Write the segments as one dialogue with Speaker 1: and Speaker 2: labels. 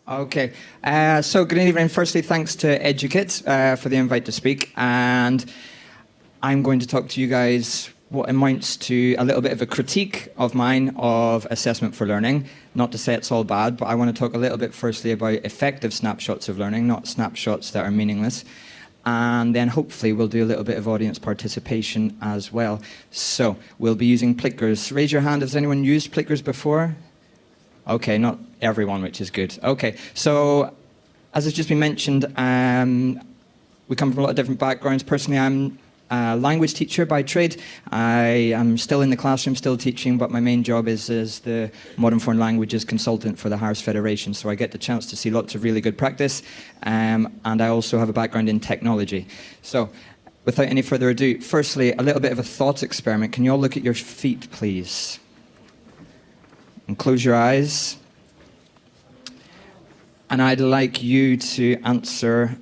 Speaker 1: Okay, so good evening. Firstly, thanks to EduKit for the invite to speak, and I'm going to talk to you guys what amounts to a little bit of a critique of mine of assessment for learning. Not to say it's all bad, but I want to talk a little bit firstly about effective snapshots of learning, not snapshots that are meaningless. And then hopefully we'll do a little bit of audience participation as well. So we'll be using Plickers. Raise your hand, has anyone used Plickers before? Okay, not everyone, which is good. Okay, so as has just been mentioned, we come from a lot of different backgrounds. Personally, I'm a language teacher by trade. I am still in the classroom, still teaching, but my main job is as the Modern Foreign Languages consultant for the Harris Federation. So I get the chance to see lots of really good practice, and I also have a background in technology. So without any further ado, firstly, a little bit of a thought experiment. Can you all look at your feet, please? And close your eyes. And I'd like you to answer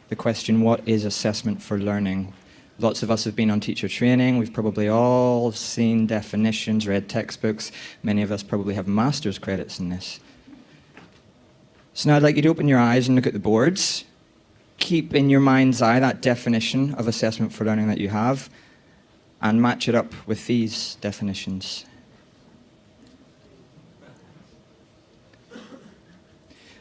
Speaker 1: the question, what is assessment for learning? Lots of us have been on teacher training. We've probably all seen definitions, read textbooks. Many of us probably have master's credits in this. So now I'd like you to open your eyes and look at the boards. Keep in your mind's eye that definition of assessment for learning that you have and match it up with these definitions.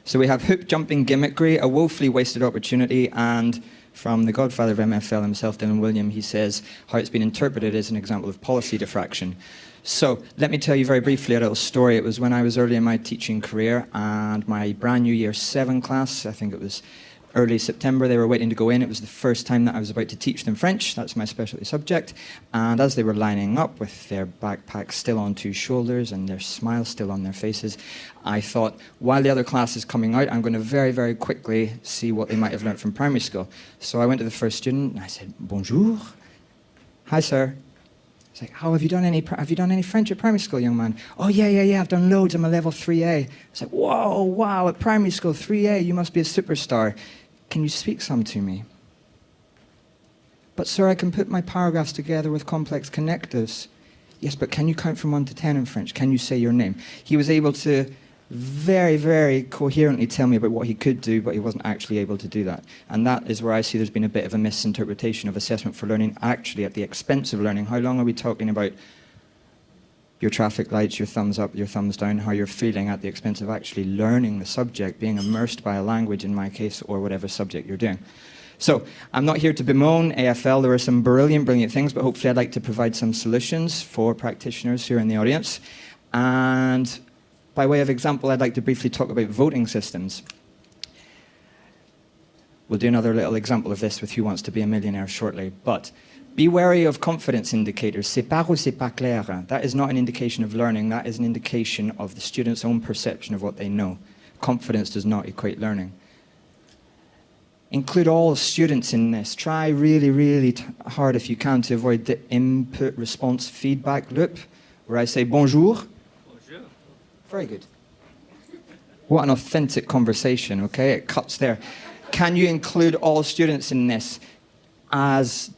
Speaker 1: So we have hoop jumping gimmickry, a woefully wasted opportunity, and from the godfather of MFL himself, Dylan William, he says how it's been interpreted as an example of policy diffraction. So let me tell you very briefly a little story. It was when I was early in my teaching career, and my brand new Year 7 class, I think it was early September, they were waiting to go in. It was the first time that I was about to teach them French. That's my specialty subject. And as they were lining up with their backpacks still on two shoulders and their smiles still on their faces, I thought, while the other class is coming out, I'm going to very, very quickly see what they might have learned from primary school. So I went to the first student and I said, "Bonjour." "Hi, sir." It's like, "Oh, have you done any French at primary school, young man?" "Oh, yeah, I've done loads. I'm a level 3A. It's like, "Whoa, wow, at primary school, 3A, you must be a superstar. Can you speak some to me?" "But sir, I can put my paragraphs together with complex connectives." "Yes, but can you count from 1 to 10 in French? Can you say your name?" He was able to very, very coherently tell me about what he could do, but he wasn't actually able to do that. And that is where I see there's been a bit of a misinterpretation of assessment for learning, actually at the expense of learning. How long are we talking about your traffic lights, your thumbs up, your thumbs down, how you're feeling at the expense of actually learning the subject, being immersed by a language in my case, or whatever subject you're doing? So I'm not here to bemoan AFL. There are some brilliant, brilliant things, but hopefully I'd like to provide some solutions for practitioners here in the audience. And by way of example, I'd like to briefly talk about voting systems. We'll do another little example of this with Who Wants to Be a Millionaire shortly, but be wary of confidence indicators. C'est pas ou c'est pas clair. That is not an indication of learning. That is an indication of the student's own perception of what they know. Confidence does not equate learning. Include all students in this. Try really, really hard if you can to avoid the input-response feedback loop, where I say bonjour. Bonjour. Very good. What an authentic conversation, okay? It cuts there. Can you include all students in this? As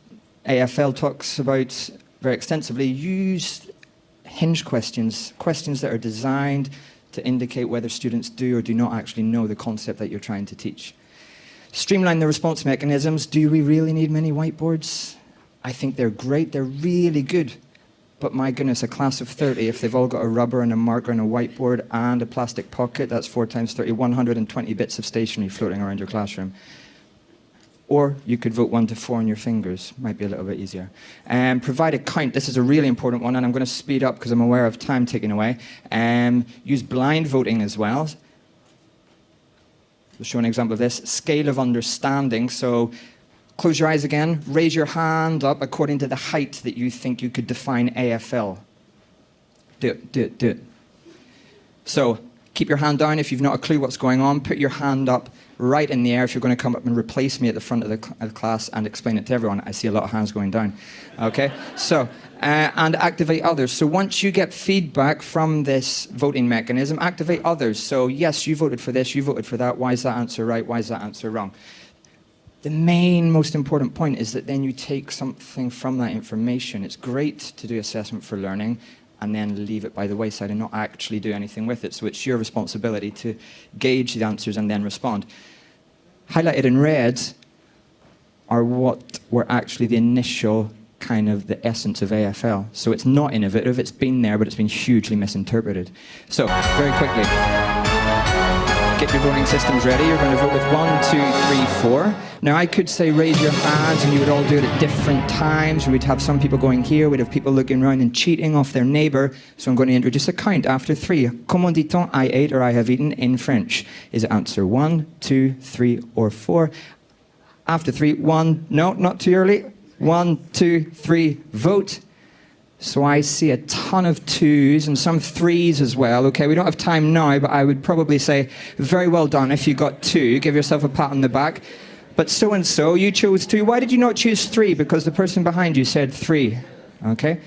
Speaker 1: AFL talks about very extensively, use hinge questions, questions that are designed to indicate whether students do or do not actually know the concept that you're trying to teach. Streamline the response mechanisms. Do we really need many whiteboards? I think they're great, they're really good. But my goodness, a class of 30, if they've all got a rubber and a marker and a whiteboard and a plastic pocket, that's 4 times 30, 120 bits of stationery floating around your classroom. Or you could vote 1 to 4 on your fingers. Might be a little bit easier. Provide a count. This is a really important one, and I'm going to speed up because I'm aware of time ticking away. Use blind voting as well. We'll show an example of this. Scale of understanding. So close your eyes again. Raise your hand up according to the height that you think you could define AFL. Do it, do it, do it. So keep your hand down if you've not a clue what's going on. Put your hand up right in the air if you're going to come up and replace me at the front of the class and explain it to everyone. I see a lot of hands going down. Okay? So, and activate others. So once you get feedback from this voting mechanism, activate others. So yes, you voted for this, you voted for that. Why is that answer right? Why is that answer wrong? The main, most important point is that then you take something from that information. It's great to do assessment for learning, and then leave it by the wayside and not actually do anything with it. So it's your responsibility to gauge the answers and then respond. Highlighted in red are what were actually the initial kind of the essence of AFL. So it's not innovative, it's been there, but it's been hugely misinterpreted. So, very quickly, get your voting systems ready. You're going to vote with 1, 2, 3, 4. Now, I could say raise your hands, and you would all do it at different times. We'd have some people going here, we'd have people looking around and cheating off their neighbour. So I'm going to introduce a count after 3. Comment dit-on I ate or I have eaten in French? Is it answer 1, 2, 3, or 4? After 3, 1, no, not too early. 1, 2, 3, vote. So I see a ton of 2s and some 3s as well. Okay, we don't have time now, but I would probably say very well done if you got 2. Give yourself a pat on the back. But so-and-so, you chose 2. Why did you not choose 3? Because the person behind you said 3. Okay?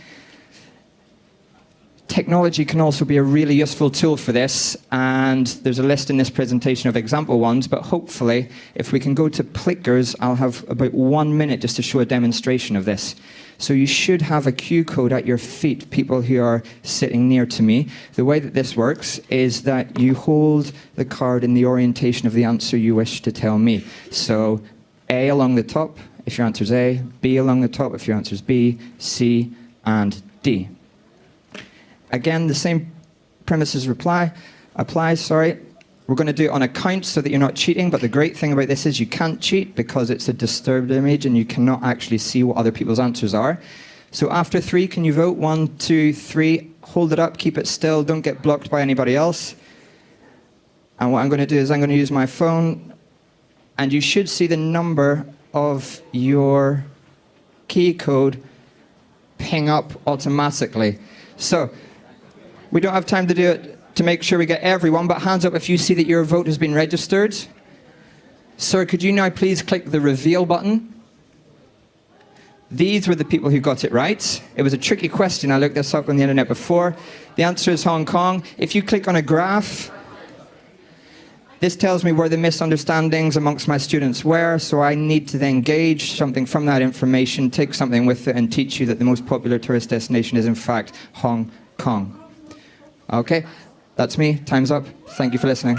Speaker 1: Technology can also be a really useful tool for this, and there's a list in this presentation of example ones, but hopefully, if we can go to clickers, I'll have about 1 minute just to show a demonstration of this. So you should have a Q code at your feet, people who are sitting near to me. The way that this works is that you hold the card in the orientation of the answer you wish to tell me. So A along the top, if your answer is A, B along the top, if your answer is B, C, and D. Again, the same premises applies. We're going to do it on a count so that you're not cheating, but the great thing about this is you can't cheat because it's a disturbed image and you cannot actually see what other people's answers are. So after 3, can you vote? 1, 2, 3. Hold it up, keep it still, don't get blocked by anybody else. And what I'm going to do is I'm going to use my phone, and you should see the number of your key code ping up automatically. So we don't have time to do it to make sure we get everyone, but hands up if you see that your vote has been registered. Sir, could you now please click the reveal button? These were the people who got it right. It was a tricky question. I looked this up on the internet before. The answer is Hong Kong. If you click on a graph, this tells me where the misunderstandings amongst my students were, so I need to then gauge something from that information, take something with it, and teach you that the most popular tourist destination is in fact Hong Kong. Okay, that's me. Time's up. Thank you for listening.